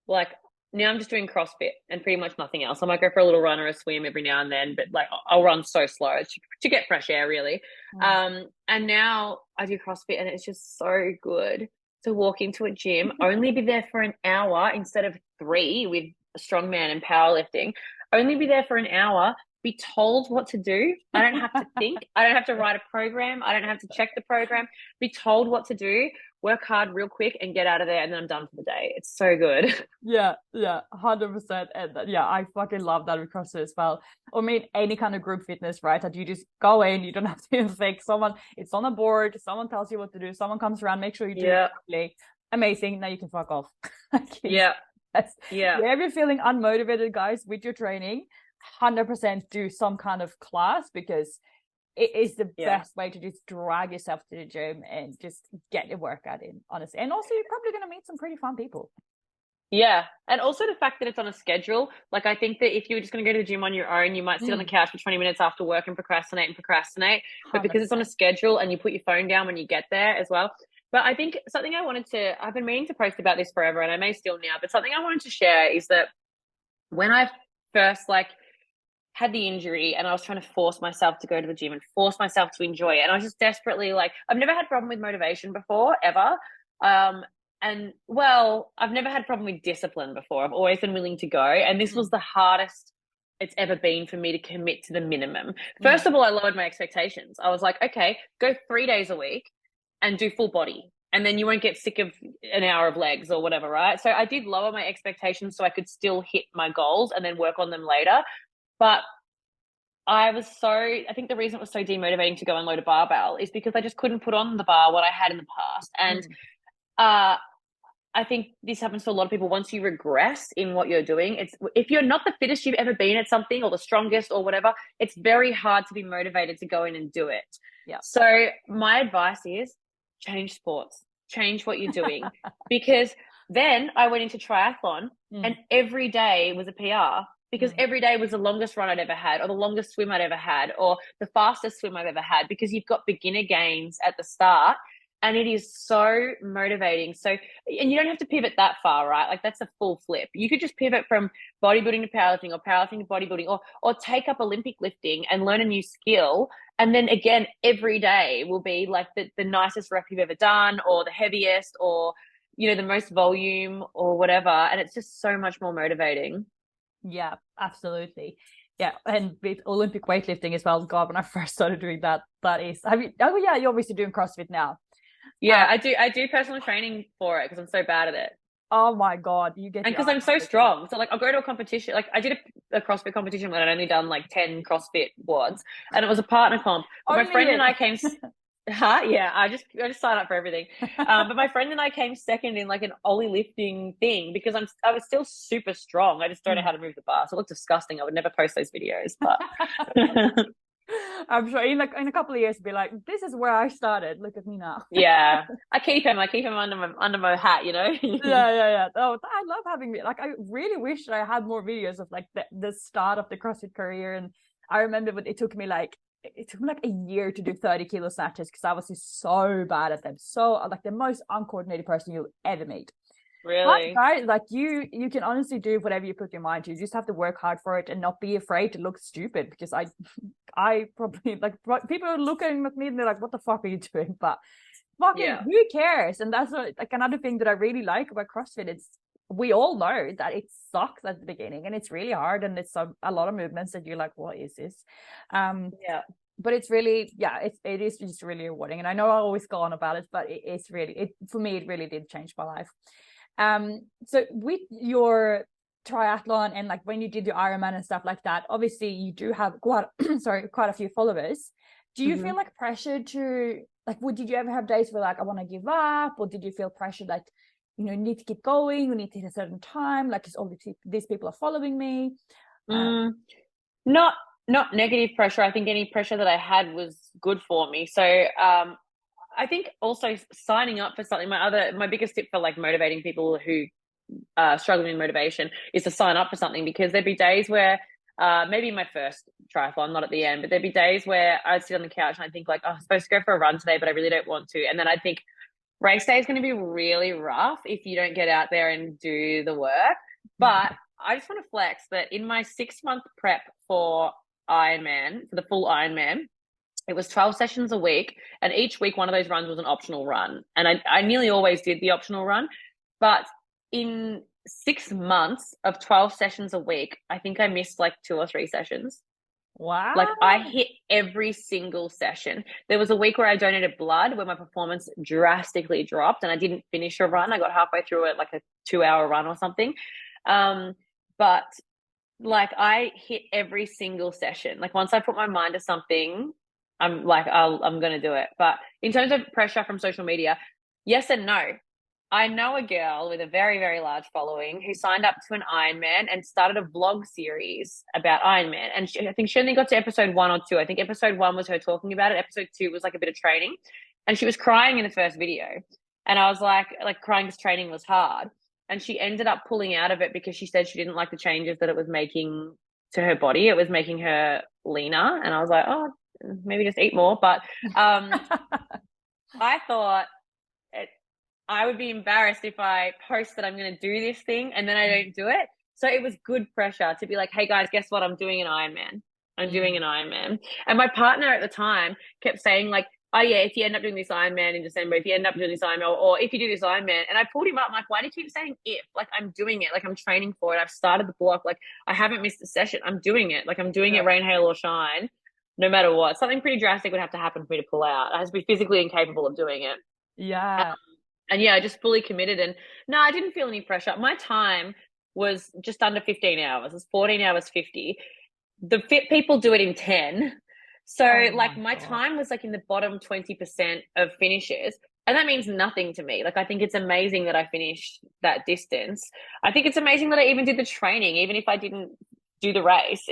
like now I'm just doing CrossFit and pretty much nothing else. I might go for a little run or a swim every now and then, but like I'll run so slow to get fresh air, really. And now I do CrossFit, and it's just so good to walk into a gym, only be there for an hour instead of 3 with strongman and powerlifting. Only be there for an hour, be told what to do. I don't have to think. I don't have to write a program. I don't have to check the program. Be told what to do, work hard real quick, and get out of there, and then I'm done for the day. It's so good. Yeah, 100%. And I fucking love that with CrossFit as well. I mean, any kind of group fitness, right? That you just go in, you don't have to even think. It's on a board, someone tells you what to do, someone comes around, make sure you do it properly. Amazing. Now you can fuck off. If you're feeling unmotivated, guys, with your training, 100% do some kind of class, because it is the best way to just drag yourself to the gym and just get your workout in, honestly. And also you're probably going to meet some pretty fun people. Yeah. And also the fact that it's on a schedule. Like I think that if you were just going to go to the gym on your own, you might sit on the couch for 20 minutes after work and procrastinate. But because it's on a schedule and you put your phone down when you get there as well. But I think something I've been meaning to post about this forever, and I may still now, but something I wanted to share is that when I first had the injury and I was trying to force myself to go to the gym and force myself to enjoy it, and I was just desperately I've never had a problem with motivation before, ever. And I've never had a problem with discipline before. I've always been willing to go. And this was the hardest it's ever been for me to commit to the minimum. First of all, I lowered my expectations. I was like, okay, go 3 days a week and do full body. And then you won't get sick of an hour of legs or whatever, right? So I did lower my expectations so I could still hit my goals and then work on them later. But I think the reason it was so demotivating to go and load a barbell is because I just couldn't put on the bar what I had in the past. And I think this happens to a lot of people. Once you regress in what you're doing, if you're not the fittest you've ever been at something or the strongest or whatever, it's very hard to be motivated to go in and do it. Yeah. So my advice is change sports, change what you're doing. Because then I went into triathlon and every day was a PR, because every day was the longest run I'd ever had, or the longest swim I'd ever had, or the fastest swim I've ever had, because you've got beginner gains at the start. And it is so motivating. So, and you don't have to pivot that far, right? Like that's a full flip. You could just pivot from bodybuilding to powerlifting, or powerlifting to bodybuilding, or take up Olympic lifting and learn a new skill. And then again, every day will be like the nicest rep you've ever done, or the heaviest, or, the most volume or whatever. And it's just so much more motivating. Yeah, absolutely. Yeah, and with Olympic weightlifting as well. God, when I first started doing that is, you're obviously doing CrossFit now. Yeah, I do personal training for it because I'm so bad at it. Oh my God, you get, and because I'm so strong. So I'll go to a competition. Like I did a CrossFit competition when I'd only done 10 CrossFit WODs, and it was a partner comp. But my friend and I came. Yeah, I just sign up for everything. But my friend and I came second in an Ollie lifting thing, because I was still super strong. I just don't know how to move the bar, so it looked disgusting. I would never post those videos, but. I'm sure in a couple of years, be like, this is where I started. Look at me now. Yeah, I keep him under my hat, you know. Yeah. Oh, I love having like, I really wish I had more videos of like the start of the CrossFit career. And I remember when it took me like a year to do 30 kilo snatches because I was just so bad at them. So like the most uncoordinated person you'll ever meet. Really? Right, like you can honestly do whatever you put your mind to. You just have to work hard for it and not be afraid to look stupid, because I probably like people are looking at me and they're like, what the fuck are you doing? But fucking who cares? And that's what, like, another thing that I really like about CrossFit is we all know that it sucks at the beginning and it's really hard and it's a lot of movements that you're like, what is this? But it's really, it is just really rewarding. And I know I always go on about it, but it's really, for me, it really did change my life. So with your triathlon and like when you did your Ironman and stuff like that, obviously you do have quite a few followers. Do you feel like pressure to like, did you ever have days where like, I want to give up, or did you feel pressure like, you know, you need to keep going, we need to hit a certain time, like, because all these people are following me? Not negative pressure. I think any pressure that I had was good for me. So I think also signing up for something, my biggest tip for like motivating people who are struggling with motivation is to sign up for something, because there'd be days where maybe my first triathlon, not at the end, but there'd be days where I'd sit on the couch and I'd think like, oh, I'm supposed to go for a run today, but I really don't want to. And then I'd think race day is going to be really rough if you don't get out there and do the work. But I just want to flex that in my 6-month prep for Ironman, for the full Ironman, it was 12 sessions a week, and each week one of those runs was an optional run. And I nearly always did the optional run, but in 6 months of 12 sessions a week, I think I missed like 2 or 3 sessions. Wow. Like I hit every single session. There was a week where I donated blood where my performance drastically dropped and I didn't finish a run. I got halfway through it, like a 2-hour run or something. But like I hit every single session. Like once I put my mind to something, I'm like, I'm going to do it. But in terms of pressure from social media, yes and no. I know a girl with a very, very large following who signed up to an Ironman and started a vlog series about Ironman. And I think she only got to episode 1 or 2. I think episode 1 was her talking about it. Episode 2 was like a bit of training. And she was crying in the first video. And I was like crying because training was hard. And she ended up pulling out of it because she said she didn't like the changes that it was making to her body. It was making her leaner. And I was like, oh, maybe just eat more. But I thought I would be embarrassed if I post that I'm going to do this thing and then I don't do it. So it was good pressure to be like, hey guys, guess what? I'm doing an Ironman. I'm doing an Ironman. And my partner at the time kept saying like, oh yeah, if you end up doing this Ironman in December, if you end up doing this Ironman, or if you do this Ironman. And I pulled him up. I'm like, why do you keep saying if? Like, I'm doing it. Like, I'm training for it. I've started the block. Like, I haven't missed a session. I'm doing it. Like, I'm doing it rain, hail, or shine, no matter what. Something pretty drastic would have to happen for me to pull out. I have to be physically incapable of doing it. Yeah. And yeah, I just fully committed. And no, I didn't feel any pressure. My time was just under 15 hours. It was 14 hours 50. The fit people do it in 10. So like my time was like in the bottom 20% of finishes. And that means nothing to me. Like, I think it's amazing that I finished that distance. I think it's amazing that I even did the training, even if I didn't do the race.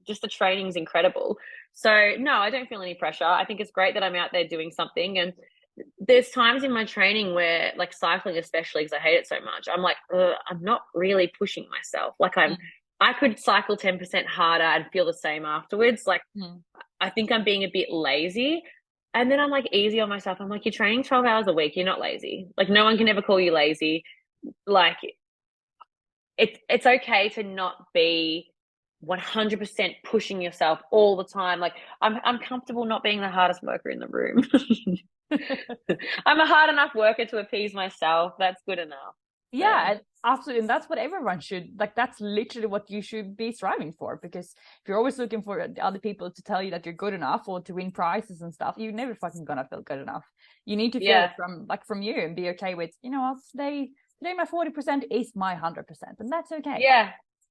Just the training is incredible. So no, I don't feel any pressure. I think it's great that I'm out there doing something. And there's times in my training where, like cycling especially, because I hate it so much, I'm like, I'm not really pushing myself. Like I could cycle 10% harder and feel the same afterwards. Like I think I'm being a bit lazy. And then I'm like easy on myself. I'm like, you're training 12 hours a week. You're not lazy. Like, no one can ever call you lazy. Like, it's okay to not be 100% pushing yourself all the time. Like, I'm comfortable not being the hardest worker in the room. I'm a hard enough worker to appease myself. That's good enough. Yeah, absolutely. And that's what everyone should, like, that's literally what you should be striving for, because if you're always looking for other people to tell you that you're good enough or to win prizes and stuff, you're never fucking gonna feel good enough. You need to feel it from you and be okay with, you know what, today my 40% is my 100%, and that's okay.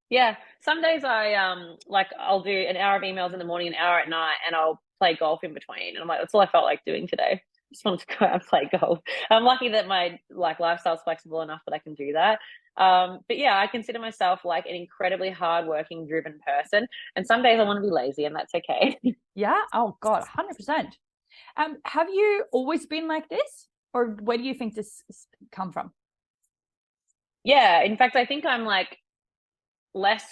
Yeah. Some days I'll do an hour of emails in the morning, an hour at night, and I'll play golf in between. And I'm like, that's all I felt like doing today. just want to go out and play golf. I'm lucky that my like lifestyle's flexible enough that I can do that. But yeah, I consider myself like an incredibly hardworking, driven person. And some days I want to be lazy, and that's okay. Yeah. Oh God, 100%. Have you always been like this, or where do you think this come from? Yeah, in fact, I think I'm like less.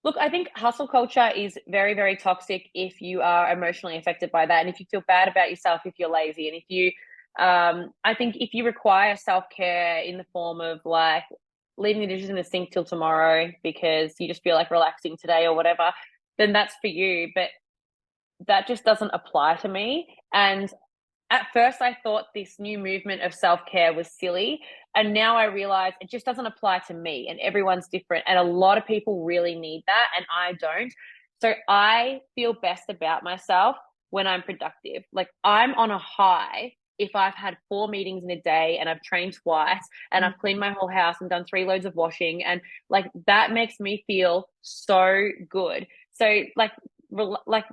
Look, I think hustle culture is very, very toxic if you are emotionally affected by that, and if you feel bad about yourself, if you're lazy, and if you, I think if you require self-care in the form of like leaving the dishes in the sink till tomorrow because you just feel like relaxing today or whatever, then that's for you. But that just doesn't apply to me. And at first I thought this new movement of self-care was silly, and now I realize it just doesn't apply to me, and everyone's different, and a lot of people really need that and I don't. So I feel best about myself when I'm productive. Like I'm on a high if I've had 4 meetings in a day and I've trained twice and I've cleaned my whole house and done 3 loads of washing, and like that makes me feel so good. So like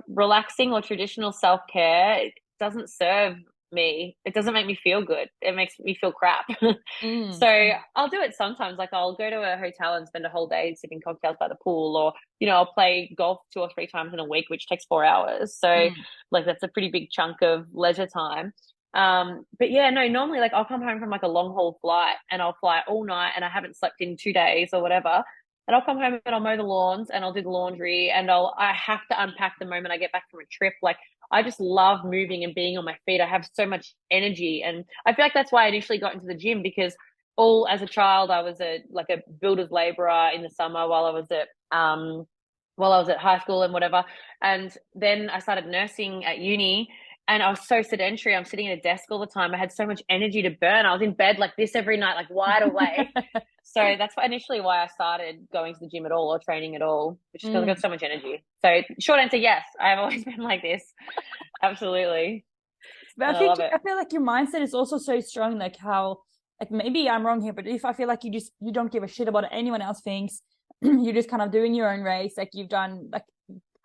relaxing or traditional self-care doesn't serve me. It doesn't make me feel good. It makes me feel crap. So I'll do it sometimes. Like I'll go to a hotel and spend a whole day sipping cocktails by the pool, or I'll play golf 2 or 3 times in a week, which takes 4 hours. So like that's a pretty big chunk of leisure time. But yeah, no, normally like I'll come home from like a long haul flight and I'll fly all night and I haven't slept in 2 days or whatever. And I'll come home and I'll mow the lawns and I'll do the laundry, and I have to unpack the moment I get back from a trip. Like I just love moving and being on my feet. I have so much energy, and I feel like that's why I initially got into the gym, because as a child I was a builder's laborer in the summer while I was at high school and whatever. And then I started nursing at uni, and I was so sedentary. I'm sitting at a desk all the time. I had so much energy to burn. I was in bed like this every night, like wide awake. So that's initially why I started going to the gym at all, or training at all, which is because I got so much energy. So short answer, yes, I've always been like this. Absolutely. But I feel like your mindset is also so strong, like how, like maybe I'm wrong here, but if I feel like you don't give a shit about what anyone else thinks, you're just kind of doing your own race, like you've done like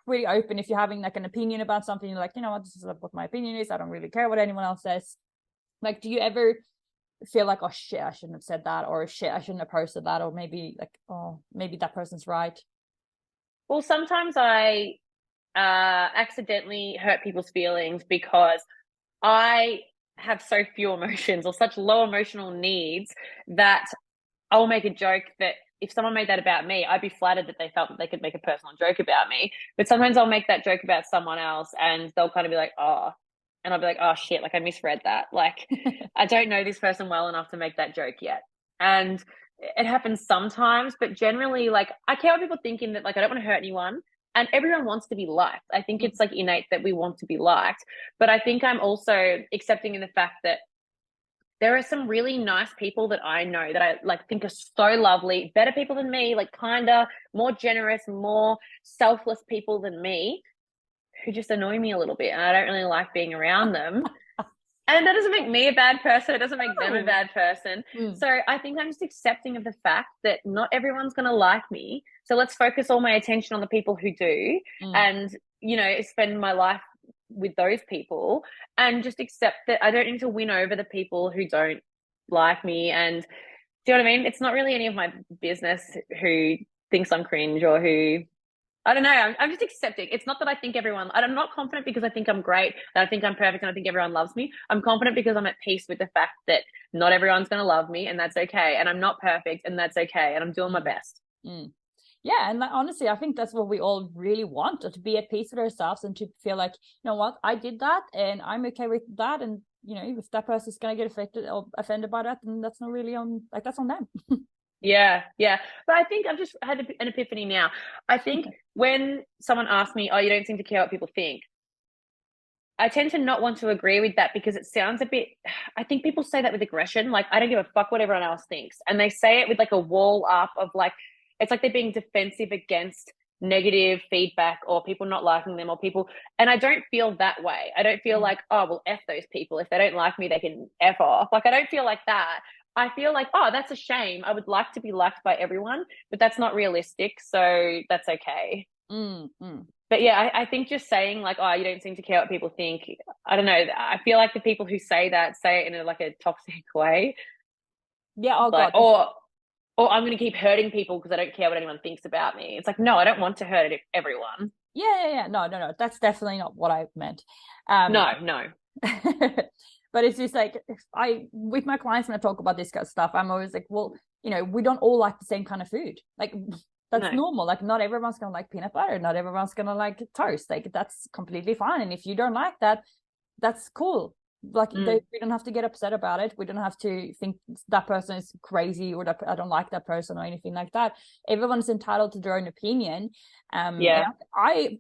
pretty open. If you're having like an opinion about something, you're like, you know what, this is what my opinion is. I don't really care what anyone else says. Like, do you ever feel like, oh shit, I shouldn't have said that, or shit, I shouldn't have posted that, or maybe like, oh, maybe that person's right? Well, sometimes I accidentally hurt people's feelings because I have so few emotions or such low emotional needs that I'll make a joke that if someone made that about me, I'd be flattered that they felt that they could make a personal joke about me. But sometimes I'll make that joke about someone else and they'll kind of be like, oh, and I'll be like, oh shit, like I misread that. Like I don't know this person well enough to make that joke yet. And it happens sometimes, but generally, like I care what people think, in that like I don't want to hurt anyone. And everyone wants to be liked. I think it's like innate that we want to be liked. But I think I'm also accepting in the fact that there are some really nice people that I know that I like think are so lovely, better people than me, like kinder, more generous, more selfless people than me, who just annoy me a little bit. And I don't really like being around them. And that doesn't make me a bad person. It doesn't make them a bad person. So I think I'm just accepting of the fact that not everyone's going to like me. So let's focus all my attention on the people who do and, spend my life with those people, and just accept that I don't need to win over the people who don't like me. And do you know what I mean? It's not really any of my business who thinks I'm cringe or who, I don't know. I'm just accepting. It's not that I think I'm not confident because I think I'm great and I think I'm perfect and I think everyone loves me. I'm confident because I'm at peace with the fact that not everyone's going to love me, and that's okay. And I'm not perfect, and that's okay. And I'm doing my best. Yeah, and honestly, I think that's what we all really want, to be at peace with ourselves and to feel like, you know what, I did that and I'm okay with that. And, if that person's going to get affected or offended by that, then that's not really that's on them. Yeah. But I think I've just had an epiphany now. I think when someone asks me, oh, you don't seem to care what people think, I tend to not want to agree with that, because it sounds a bit, I think people say that with aggression. Like, I don't give a fuck what everyone else thinks. And they say it with like a wall up of like, it's like they're being defensive against negative feedback or people not liking them or people. And I don't feel that way. I don't feel like, oh, well, F those people. If they don't like me, they can F off. Like, I don't feel like that. I feel like, oh, that's a shame. I would like to be liked by everyone, but that's not realistic. So that's okay. But yeah, I think just saying like, oh, you don't seem to care what people think. I don't know. I feel like the people who say that say it in a toxic way. Yeah. Oh Like, God. or I'm going to keep hurting people because I don't care what anyone thinks about me. It's like, no, I don't want to hurt everyone. Yeah. No. That's definitely not what I meant. No. But it's just like, with my clients, when I talk about this kind of stuff, I'm always like, well, we don't all like the same kind of food. Like, that's normal. Like, not everyone's gonna like peanut butter, not everyone's gonna like toast. Like, that's completely fine. And if you don't like that, that's cool. Like, we don't have to get upset about it. We don't have to think that person is crazy, or that I don't like that person, or anything like that. Everyone's entitled to their own opinion. I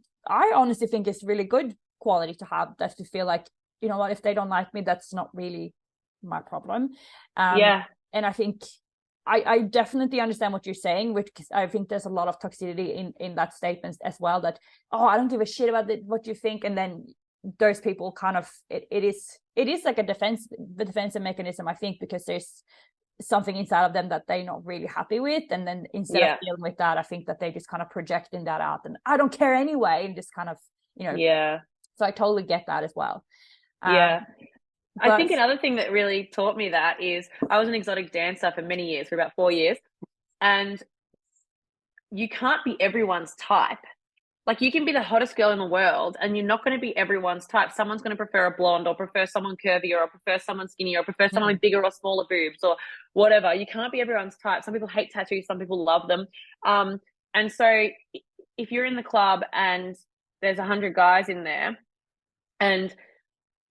honestly think it's really good quality to have, that to feel like, you know what, if they don't like me, that's not really my problem. And I think I definitely understand what you're saying, which I think there's a lot of toxicity in that statement as well, that, oh, I don't give a shit about what you think. And then those people kind of, it is like a defensive mechanism, I think, because there's something inside of them that they're not really happy with. And then instead of dealing with that, I think that they just kind of projecting that out, and I don't care anyway, and just kind of, so I totally get that as well. I think another thing that really taught me that is I was an exotic dancer for many years, for about 4 years, and you can't be everyone's type. Like, you can be the hottest girl in the world and you're not going to be everyone's type. Someone's going to prefer a blonde, or prefer someone curvier, or prefer someone skinnier, or prefer someone with bigger or smaller boobs, or whatever. You can't be everyone's type. Some people hate tattoos, some people love them. And so if you're in the club and there's 100 guys in there, and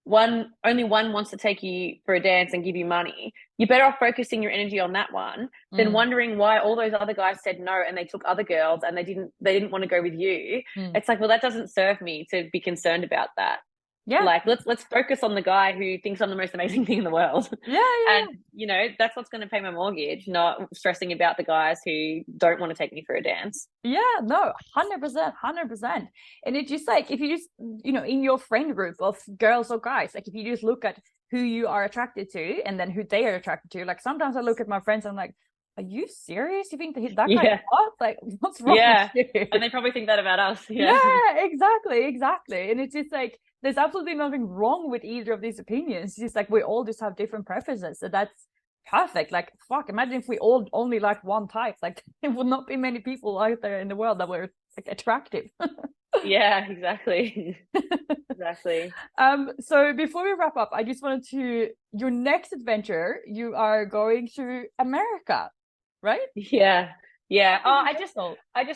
only one wants to take you for a dance and give you money, you're better off focusing your energy on that one than wondering why all those other guys said no and they took other girls and they didn't want to go with you. It's like, well, that doesn't serve me to be concerned about that. Like, let's focus on the guy who thinks I'm the most amazing thing in the world. And that's what's going to pay my mortgage, not stressing about the guys who don't want to take me for a dance. No, 100%. And it's just like, if you just, in your friend group of girls or guys, like, if you just look at who you are attracted to and then who they are attracted to, like, sometimes I look at my friends and I'm like, are you serious? You think that guy is hot? Like, what's wrong with you? And they probably think that about us. Exactly. And it's just like, there's absolutely nothing wrong with either of these opinions. It's just like, we all just have different preferences. So that's perfect. Like, fuck, imagine if we all only like one type. Like, there would not be many people out there in the world that were like attractive. Exactly. So before we wrap up, I just wanted to, your next adventure, you are going to America, right? Oh, I just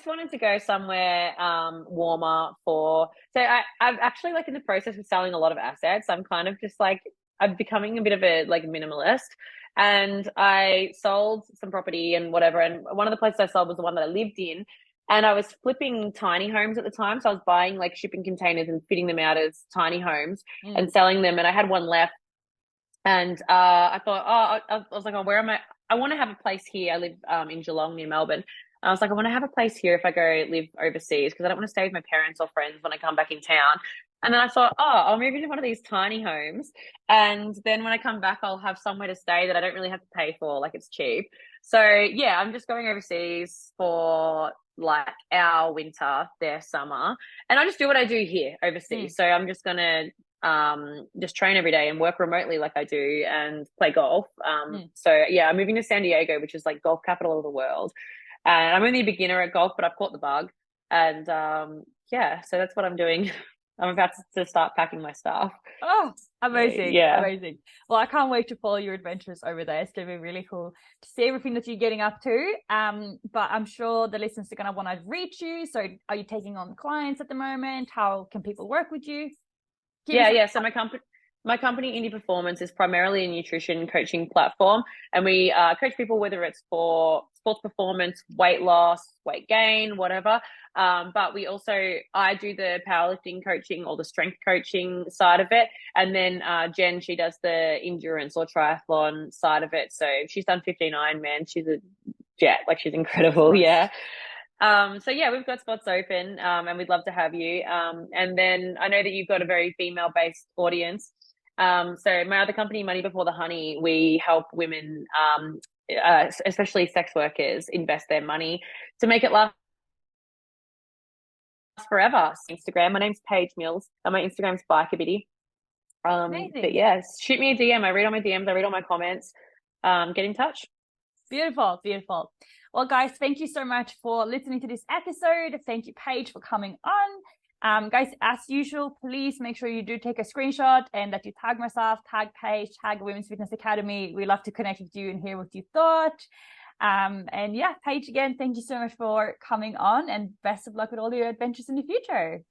wanted to go somewhere warmer I'm actually like in the process of selling a lot of assets. I'm kind of just like, I'm becoming a bit of a like minimalist, and I sold some property and whatever, and one of the places I sold was the one that I lived in, and I was flipping tiny homes at the time. So I was buying like shipping containers and fitting them out as tiny homes and selling them, and I had one left. And I thought, I was like, where am I? I want to have a place here. I live in Geelong near Melbourne. I was like, I want to have a place here if I go live overseas, because I don't want to stay with my parents or friends when I come back in town. And then I thought, I'll move into one of these tiny homes. And then when I come back, I'll have somewhere to stay that I don't really have to pay for. Like, it's cheap. So yeah, I'm just going overseas for like our winter, their summer. And I just do what I do here overseas. So I'm just going to just train every day and work remotely like I do, and play golf. So yeah, I'm moving to San Diego, which is like golf capital of the world, and I'm only a beginner at golf, but I've caught the bug. And so that's what I'm doing. I'm about to start packing my stuff. Oh, amazing. Yeah. Amazing. Well, I can't wait to follow your adventures over there. It's going to be really cool to see everything that you're getting up to. But I'm sure the listeners are going to want to reach you. So are you taking on clients at the moment? How can people work with you? So my company Indie Performance is primarily a nutrition coaching platform, and we coach people whether it's for sports performance, weight loss, weight gain, whatever. But I do the powerlifting coaching or the strength coaching side of it, and then Jen, she does the endurance or triathlon side of it. So she's done 15 Ironman. She's she's incredible. Yeah. So yeah, we've got spots open, and we'd love to have you. And then I know that you've got a very female-based audience. So my other company, Money Before the Honey, we help women, especially sex workers, invest their money to make it last forever. Instagram. My name's Paige Mills, and my Instagram's Bikerbiddie. But yeah, shoot me a DM. I read all my DMs. I read all my comments. Get in touch. Beautiful, beautiful. Well, guys, thank you so much for listening to this episode. Thank you, Paige, for coming on. Guys, as usual, please make sure you do take a screenshot and that you tag myself, tag Paige, tag Women's Fitness Academy. We love to connect with you and hear what you thought. And yeah, Paige, again, thank you so much for coming on, and best of luck with all your adventures in the future.